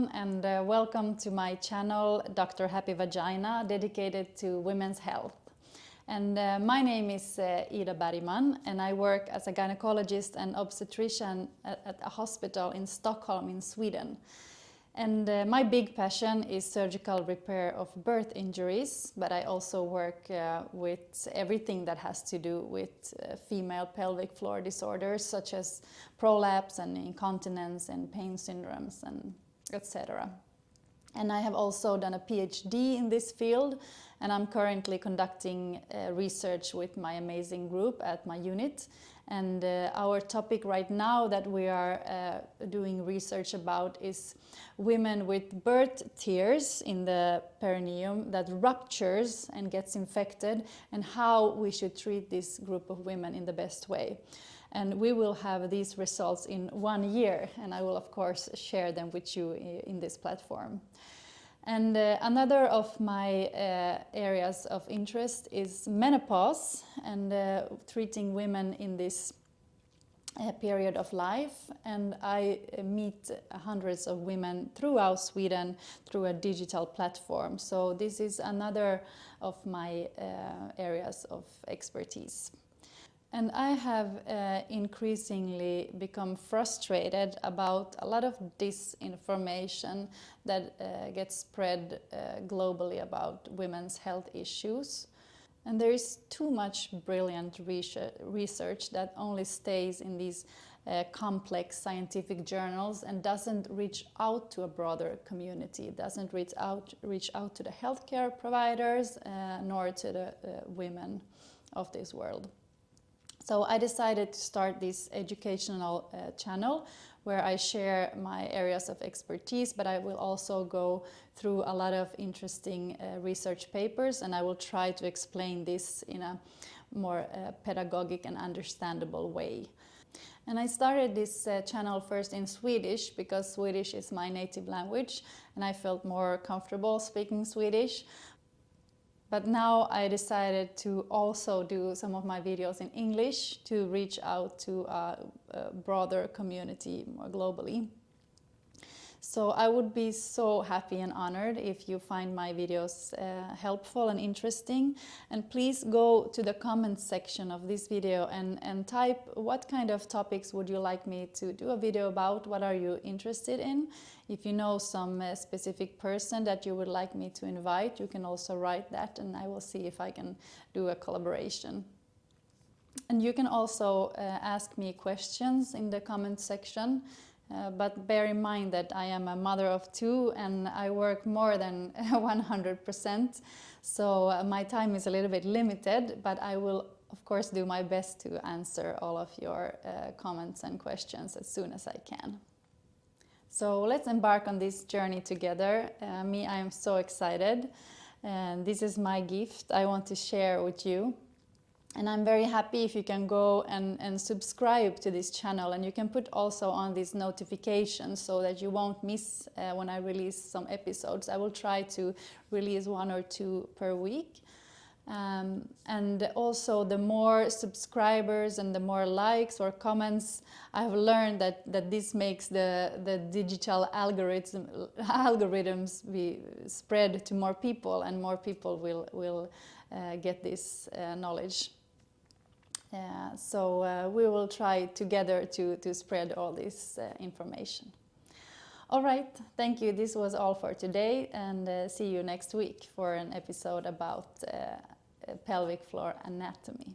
everyone, and welcome to my channel Dr. Happy Vagina, dedicated to women's health. And my name is Ida Bergman, and I work as a gynecologist and obstetrician at a hospital in Stockholm in Sweden. And my big passion is surgical repair of birth injuries, but I also work with everything that has to do with female pelvic floor disorders, such as prolapse and incontinence and pain syndromes and etc. And I have also done a PhD in this field, and I'm currently conducting research with my amazing group at my unit. And our topic right now that we are doing research about is women with birth tears in the perineum that ruptures and gets infected, and how we should treat this group of women in the best way. And we will have these results in 1 year, and I will of course share them with you in this platform. And another of my areas of interest is menopause and treating women in this period of life. And I meet hundreds of women throughout Sweden through a digital platform. So this is another of my areas of expertise. And I have increasingly become frustrated about a lot of disinformation that gets spread globally about women's health issues. And there is too much brilliant research that only stays in these complex scientific journals and doesn't reach out to a broader community, doesn't reach out to the healthcare providers nor to the women of this world. So I decided to start this educational channel where I share my areas of expertise, but I will also go through a lot of interesting research papers, and I will try to explain this in a more pedagogic and understandable way. And I started this channel first in Swedish because Swedish is my native language and I felt more comfortable speaking Swedish. But now I decided to also do some of my videos in English to reach out to a broader community more globally. So I would be so happy and honored if you find my videos helpful and interesting. And please go to the comments section of this video and type what kind of topics would you like me to do a video about, what are you interested in. If you know some specific person that you would like me to invite, you can also write that and I will see if I can do a collaboration. And you can also ask me questions in the comment section. But bear in mind that I am a mother of 2 and I work more than 100%, so my time is a little bit limited, but I will of course do my best to answer all of your comments and questions as soon as I can. So let's embark on this journey together. I am so excited, and this is my gift I want to share with you. And I'm very happy if you can go and subscribe to this channel, and you can put also on these notifications so that you won't miss when I release some episodes. I will try to release 1 or 2 per week. And also the more subscribers and the more likes or comments, I've learned that this makes the digital algorithms be spread to more people, and more people will get this knowledge. So we will try together to spread all this information. All right, thank you. This was all for today, and see you next week for an episode about pelvic floor anatomy.